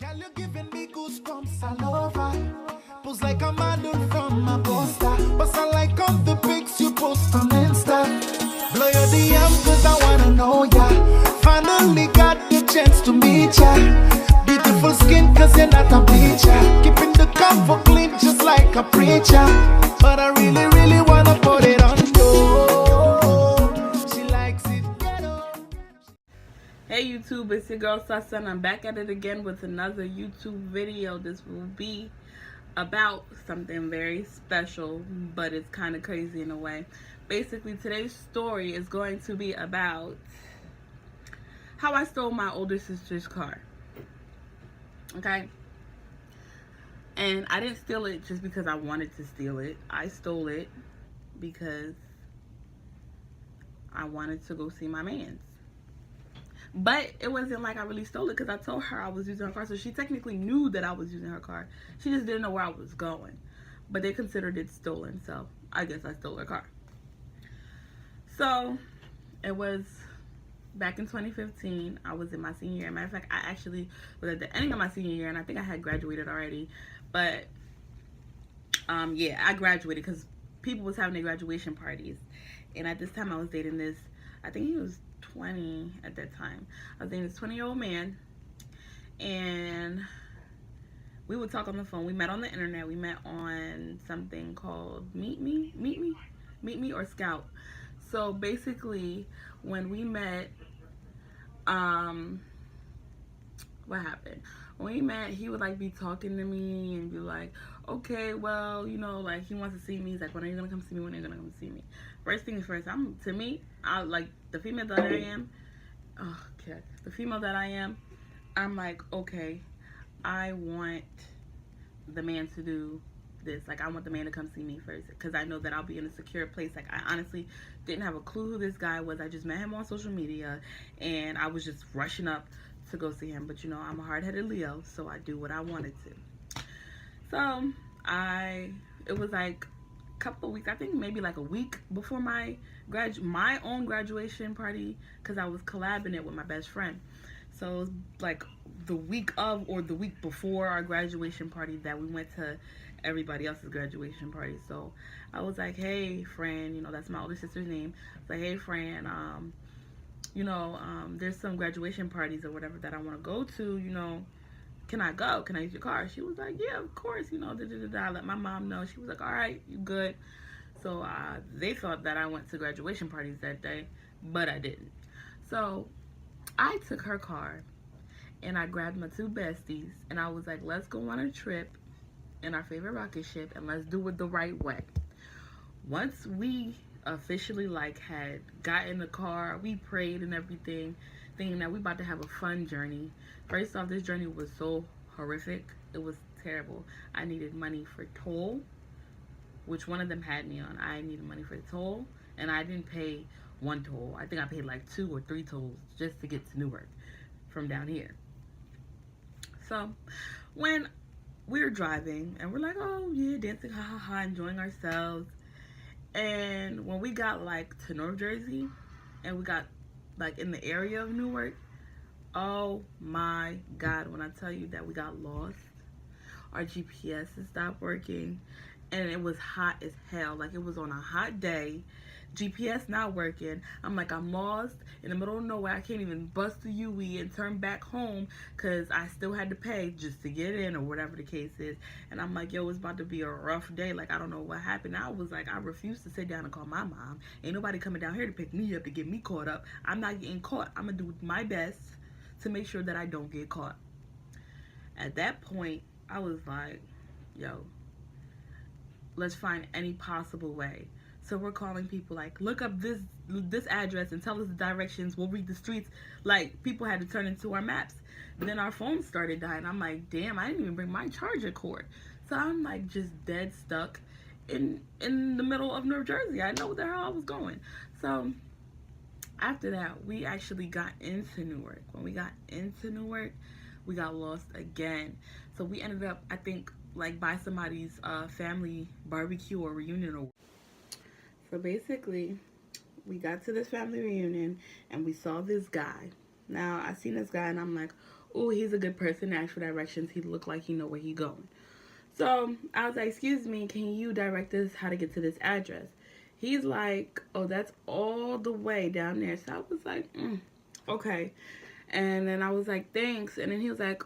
Girl, you're giving me goosebumps all over. Pose like a model from a poster. But I like all the pics you post on Insta. Blow your DM cause I wanna know ya. Finally got the chance to meet ya. Beautiful skin cause you're not a bleacher. Keeping the cover clean just like a preacher. But I really, really wanna put it on you. She likes it ghetto. Hey YouTube, it's your girl Sasa and I'm back at it again with another YouTube video. This will be about something very special, but it's kind of crazy in a way. Basically, today's story is going to be about how I stole my older sister's car. Okay? And I didn't steal it just because I wanted to steal it. I stole it because I wanted to go see my mans. But it wasn't like I really stole it because I told her I was using her car. So she technically knew that I was using her car. She just didn't know where I was going. But they considered it stolen. So I guess I stole her car. So it was back in 2015. I was in my senior year. Matter of fact, I actually was at the ending of my senior year. And I think I had graduated already. But yeah, I graduated because people was having their graduation parties. And at this time I was dating this, I think he was 20 at that time. I was dating this 20-year-old man, and we would talk on the phone. We met on the internet. We met on something called Meet Me or Scout. So basically, when we met, what happened? When we met, he would like be talking to me and be like, okay, well, you know, like he wants to see me. He's like, when are you gonna come see me? When are you gonna come see me? First things first, I like the female that I am. Oh, okay. The female that I am, I'm like, okay, I want the man to do this. Like, I want the man to come see me first because I know that I'll be in a secure place. Like, I honestly didn't have a clue who this guy was. I just met him on social media and I was just rushing up to go see him. But you know, I'm a hard-headed Leo, so I do what I wanted to. So it was like a couple of weeks, I think maybe like a week before my own graduation party, because I was collabing it with my best friend. So it was like the week of or the week before our graduation party that we went to everybody else's graduation party. So I was like, hey Fran, you know, that's my older sister's name. I was like, hey Fran, you know, there's some graduation parties or whatever that I want to go to, you know, can I go? Can I use your car? She was like, yeah, of course, you know, I let my mom know. She was like, all right, you good. So they thought that I went to graduation parties that day, but I didn't. So I took her car and I grabbed my two besties and I was like, let's go on a trip in our favorite rocket ship and let's do it the right way. Once we officially like had got in the car, we prayed and everything, thinking that we about to have a fun journey. First off, this journey was so horrific. It was terrible. I needed money for toll, which one of them had me on. I needed money for the toll, and I didn't pay one toll. I think I paid like 2 or 3 tolls just to get to Newark from down here. So when we were driving and we're like, oh yeah, dancing, ha ha ha, enjoying ourselves. And when we got like to North Jersey and we got like in the area of Newark, oh my God, when I tell you that we got lost, our GPS stopped working and it was hot as hell. Like it was on a hot day, GPS not working. I'm like, I'm lost in the middle of nowhere. I can't even bust the UE and turn back home because I still had to pay just to get in or whatever the case is. And I'm like, yo, it's about to be a rough day. Like, I don't know what happened. I was like, I refused to sit down and call my mom. Ain't nobody coming down here to pick me up to get me caught up. I'm not getting caught. I'm going to do my best to make sure that I don't get caught. At that point, I was like, yo, let's find any possible way. So we're calling people like, look up this address and tell us the directions. We'll read the streets. Like, people had to turn into our maps. Then our phone started dying. I'm like, damn, I didn't even bring my charger cord. So I'm like just dead stuck in the middle of North Jersey. I didn't know where the hell I was going. So after that, we actually got into Newark. When we got into Newark, we got lost again. So we ended up, I think, like by somebody's family barbecue or reunion. Or so basically, we got to this family reunion and we saw this guy. Now, I seen this guy and I'm like, oh, he's a good person to ask for directions. He look like he know where he going. So I was like, excuse me, can you direct us how to get to this address? He's like, oh, that's all the way down there. So I was like, okay. And then I was like, thanks. And then he was like,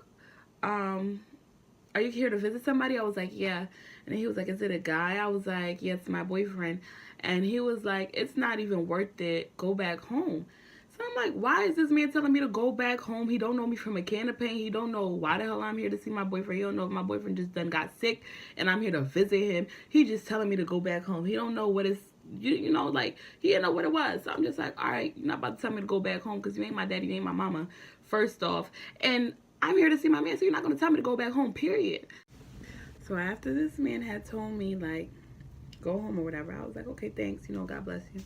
are you here to visit somebody? I was like, yeah. And then he was like, is it a guy? I was like, yeah, it's my boyfriend. And he was like, it's not even worth it. Go back home. So I'm like, why is this man telling me to go back home? He don't know me from a can of paint. He don't know why the hell I'm here to see my boyfriend. He don't know if my boyfriend just done got sick and I'm here to visit him. He just telling me to go back home. He don't know what it's, you know, like, he didn't know what it was. So I'm just like, all right, you're not about to tell me to go back home because you ain't my daddy, you ain't my mama, first off. And I'm here to see my man, so you're not going to tell me to go back home, period. So after this man had told me, like, go home or whatever, I was like, okay, thanks, you know, God bless you.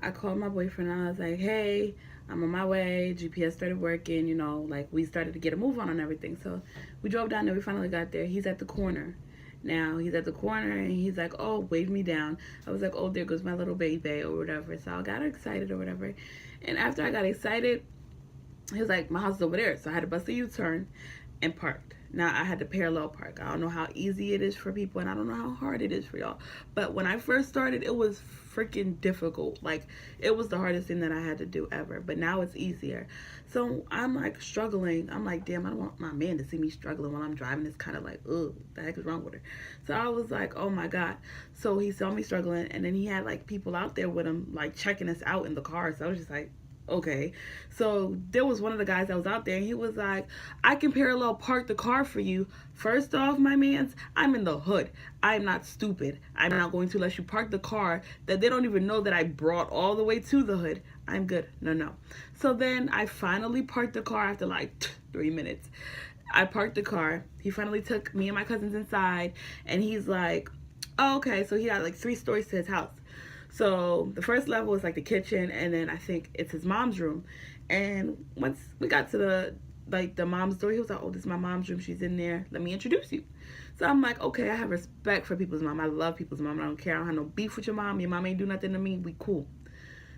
I called my boyfriend and I was like, hey, I'm on my way. GPS started working, you know, like we started to get a move on everything. So we drove down there. We finally got there. He's at the corner. Now he's at the corner and he's like, oh, wave me down. I was like, oh, there goes my little baby or whatever. So I got excited or whatever. And after I got excited, he was like, my house is over there. So I had to bust a U-turn and parked. Now, I had to parallel park. I don't know how easy it is for people, and I don't know how hard it is for y'all. But when I first started, it was freaking difficult. Like, it was the hardest thing that I had to do ever. But now it's easier. So I'm, like, struggling. I'm like, damn, I don't want my man to see me struggling while I'm driving. It's kind of like, ugh, the heck is wrong with her? So I was like, oh, my God. So he saw me struggling, and then he had, like, people out there with him, like, checking us out in the car. So I was just like, okay. So there was one of the guys that was out there and he was like, I can parallel park the car for you. First off, my mans, I'm in the hood. I'm not stupid. I'm not going to let you park the car that they don't even know that I brought all the way to the hood. I'm good. No. So then I finally parked the car after like 3 minutes. I parked the car. He finally took me and my cousins inside and he's like, oh, okay. So he had like 3 stories to his house. So the first level is like the kitchen, and then I think it's his mom's room. And once we got to the mom's door, he was like, oh, this is my mom's room. She's in there. Let me introduce you. So I'm like, okay, I have respect for people's mom. I love people's mom. I don't care. I don't have no beef with your mom. Your mom ain't do nothing to me. We cool.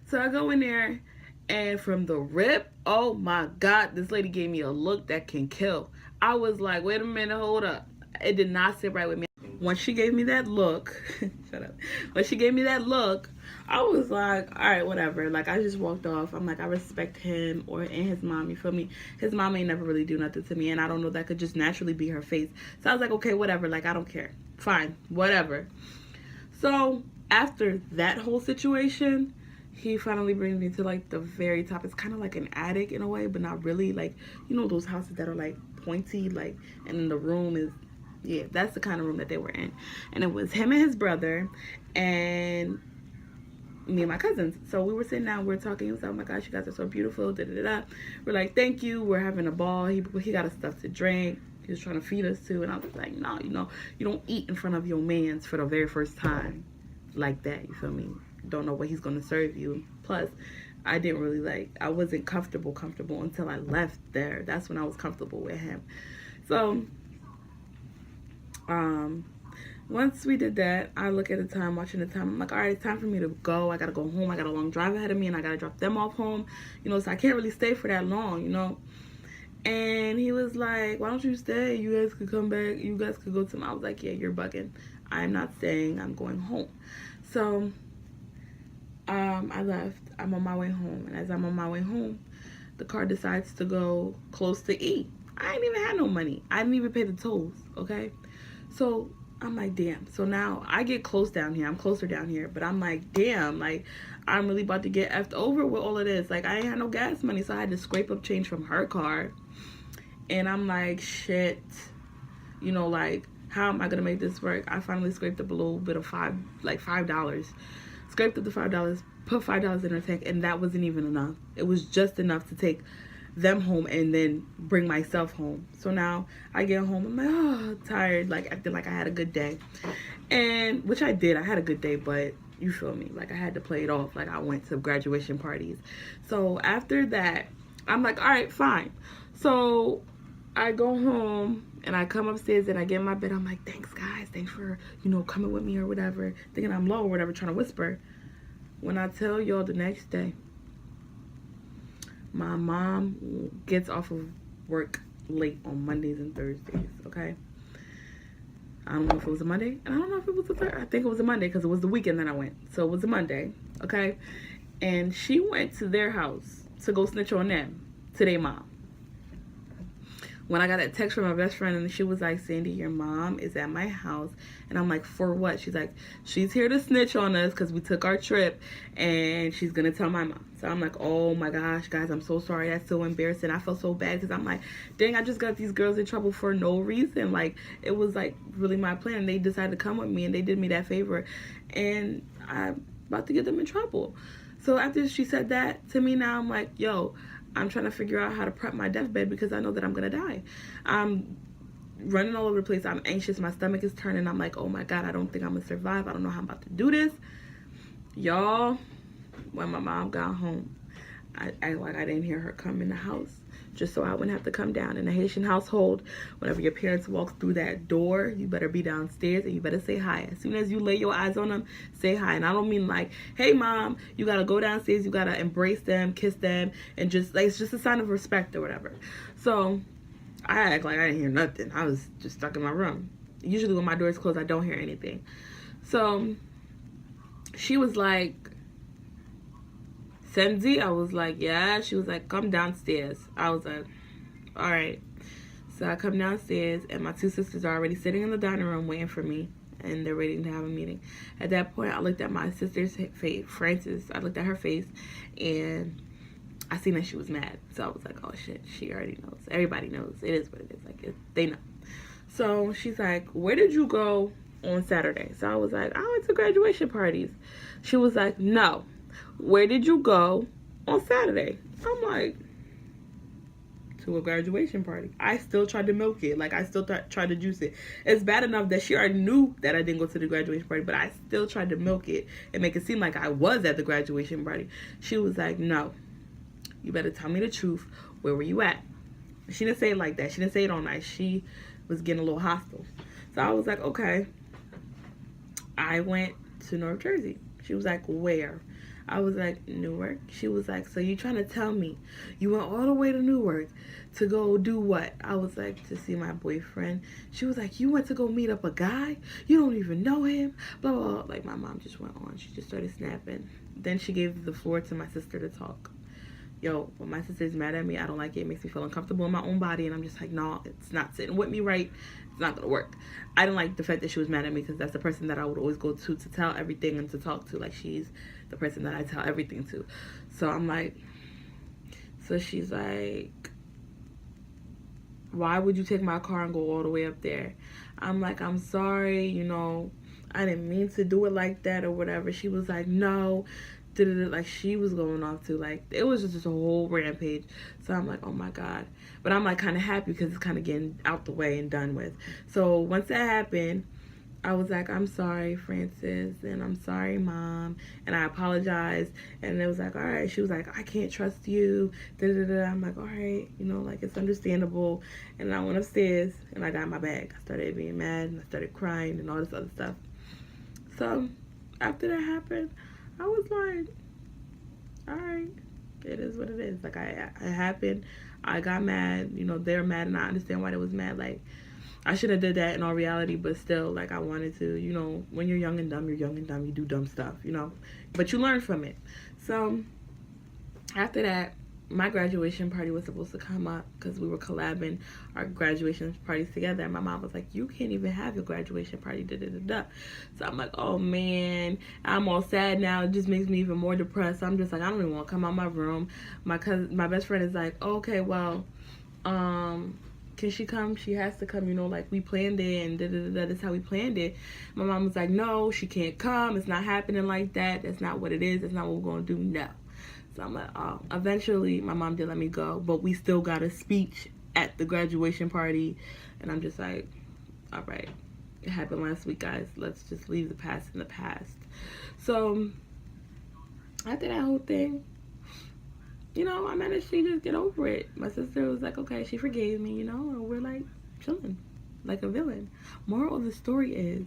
So I go in there, and from the rip, oh my God, this lady gave me a look that can kill. I was like, wait a minute, hold up. It did not sit right with me. Once she gave me that look, shut up. When she gave me that look, I was like, all right, whatever. Like, I just walked off. I'm like, I respect him and his mom, you feel me? His mom ain't never really do nothing to me, and I don't know, that could just naturally be her face. So I was like, okay, whatever. Like, I don't care. Fine, whatever. So after that whole situation, he finally brings me to, like, the very top. It's kind of like an attic in a way, but not really. Like, you know those houses that are, like, pointy, like, and then the room is, yeah, that's the kind of room that they were in. And it was him and his brother and me and my cousins. So we were sitting down, we were talking. He was like, oh my gosh, you guys are so beautiful, da-da-da-da. We're like, thank you. We're having a ball. He got us stuff to drink. He was trying to feed us too. And I was like, no, you know, you don't eat in front of your mans for the very first time like that, you feel me? Don't know what he's going to serve you. Plus, I didn't really I wasn't comfortable until I left there. That's when I was comfortable with him. So, once we did that, I look at the time, watching the time. I'm like, all right, it's time for me to go. I got to go home. I got a long drive ahead of me, and I got to drop them off home. You know, so I can't really stay for that long, you know. And he was like, why don't you stay? You guys could come back. You guys could go to my. I was like, yeah, you're bugging. I'm not staying. I'm going home. So, I left. I'm on my way home. And as I'm on my way home, the car decides to go close to E. I ain't even had no money. I didn't even pay the tolls, okay? So I'm like, damn. So now I get close down here. I'm closer down here. But I'm like, damn. Like, I'm really about to get effed over with all of this. Like, I ain't had no gas money. So I had to scrape up change from her car. And I'm like, shit. You know, like, how am I going to make this work? I finally scraped up a little bit of $5. Scraped up the $5. Put $5 in her tank. And that wasn't even enough. It was just enough to take them home and then bring myself home. So now I get home, I'm like, oh, tired, like acting like I had a good day. And which I did. I had a good day, but you feel me, like I had to play it off like I went to graduation parties. So after that, I'm like, all right, fine. So I go home and I come upstairs and I get in my bed. I'm like, thanks guys, thanks for, you know, coming with me or whatever, thinking I'm low or whatever, trying to whisper. When I tell y'all the next day, My mom gets off of work late on Mondays and Thursdays, okay? I don't know if it was a Monday, and I don't know if it was a Thursday. I think it was a Monday because it was the weekend that I went. So it was a Monday, okay? And she went to their house to go snitch on them, to their mom. When I got that text from my best friend, and she was like, Sandy, your mom is at my house. And I'm like, for what? She's like, she's here to snitch on us because we took our trip, and she's going to tell my mom. So I'm like, oh my gosh, guys, I'm so sorry. That's so embarrassing. I felt so bad because I'm like, dang, I just got these girls in trouble for no reason. Like, it was like really my plan. They decided to come with me, and they did me that favor, and I'm about to get them in trouble. So after she said that to me, now I'm like, yo, I'm trying to figure out how to prep my deathbed because I know that I'm going to die. I'm running all over the place. I'm anxious. My stomach is turning. I'm like, oh my God, I don't think I'm going to survive. I don't know how I'm about to do this. Y'all, when my mom got home, I act like I didn't hear her come in the house just so I wouldn't have to come down. In a Haitian household, whenever your parents walk through that door, you better be downstairs and you better say hi. As soon as you lay your eyes on them, say hi. And I don't mean like, hey mom, you gotta go downstairs, you gotta embrace them, kiss them, and just like, it's just a sign of respect or whatever. So I act like I didn't hear nothing. I was just stuck in my room. Usually when my door is closed, I don't hear anything. So she was like, Senzi? I was like, yeah. She was like, come downstairs. I was like, all right. So I come downstairs, and my two sisters are already sitting in the dining room waiting for me, and they're waiting to have a meeting. At that point, I looked at my sister's face, Frances. I looked at her face, and I seen that she was mad. So I was like, oh shit, she already knows. Everybody knows. It is what it is. Like, they know. So she's like, where did you go on Saturday? So I was like, I went to graduation parties. She was like, no. Where did you go on Saturday? I'm like, to a graduation party. I still tried to milk it. Like, I still tried to juice it. It's bad enough that she already knew that I didn't go to the graduation party, but I still tried to milk it and make it seem like I was at the graduation party. She was like, no, you better tell me the truth. Where were you at? She didn't say it like that. She didn't say it all nice. She was getting a little hostile. So I was like, okay. I went to North Jersey. She was like, where? I was like, Newark. She was like, so you trying to tell me you went all the way to Newark to go do what? I was like, to see my boyfriend. She was like, you went to go meet up a guy? You don't even know him? Blah, blah, blah. Like, my mom just went on. She just started snapping. Then she gave the floor to my sister to talk. Yo, when my sister's mad at me, I don't like it. It makes me feel uncomfortable in my own body. And I'm just like, no, it's not sitting with me right. It's not going to work. I didn't like the fact that she was mad at me because that's the person that I would always go to tell everything and to talk to. Like, she's the person that I tell everything to. So I'm like, so she's like, why would you take my car and go all the way up there? I'm like, I'm sorry, you know, I didn't mean to do it like that or whatever. She was like, no. Like, she was going off too. Like, it was just a whole rampage. So I'm like, oh my God. But I'm like kind of happy because it's kind of getting out the way and done with. So once that happened, I was like, I'm sorry, Frances, and I'm sorry, Mom, and I apologized. And it was like, all right. She was like, I can't trust you. I'm like, all right, you know, like, it's understandable. And I went upstairs and I got my bag. I started being mad and I started crying and all this other stuff. So after that happened, I was like, all right, it is what it is. Like, it happened. I got mad. You know, they're mad, and I understand why they was mad. Like, I should have did that in all reality, but still, like, I wanted to, you know, when you're young and dumb, you're young and dumb. You do dumb stuff, you know. But you learn from it. So, after that, my graduation party was supposed to come up because we were collabing our graduation parties together. And my mom was like, you can't even have your graduation party, da-da-da-da. So I'm like, oh, man. I'm all sad now. It just makes me even more depressed. I'm just like, I don't even want to come out my room. My best friend is like, oh, okay, well, can she come? She has to come, you know, like, we planned it and da-da-da-da. That's how we planned it. My mom was like, no, she can't come. It's not happening like that. That's not what it is. That's not what we're going to do. No. So I'm like, oh. Eventually, my mom did let me go, but we still got a speech at the graduation party. And I'm just like, all right, it happened last week, guys. Let's just leave the past in the past. So after that whole thing, you know, I managed to just get over it. My sister was like, okay, she forgave me, you know, and we're like chilling like a villain. Moral of the story is,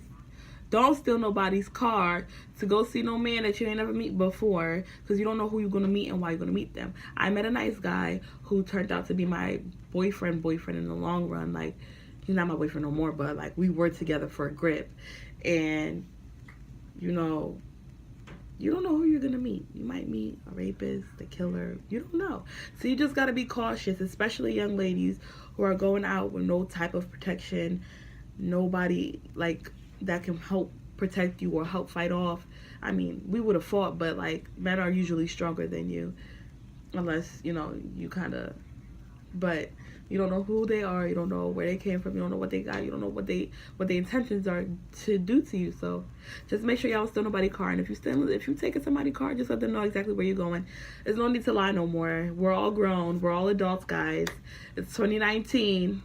Don't steal nobody's car to go see no man that you ain't never meet before, because you don't know who you're going to meet and why you're going to meet them. I met a nice guy who turned out to be my boyfriend in the long run. Like, he's not my boyfriend no more, but like, we were together for a grip. And, you know, you don't know who you're going to meet. You might meet a rapist, a killer. You don't know. So you just got to be cautious, especially young ladies who are going out with no type of protection, nobody like that can help protect you or help fight off. I mean, we would have fought, but like, men are usually stronger than you, unless, you know, you kind of, but you don't know who they are, you don't know where they came from, you don't know what they got, you don't know what their intentions are to do to you. So just make sure y'all steal nobody's car, and if you taking somebody's car, just let them know exactly where you're going. There's no need to lie no more. We're all grown, we're all adults, guys. It's 2019,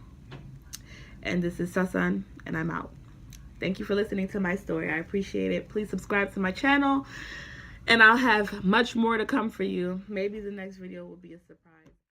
and this is Sasan, and I'm out. Thank you for listening to my story. I appreciate it. Please subscribe to my channel, and I'll have much more to come for you. Maybe the next video will be a surprise.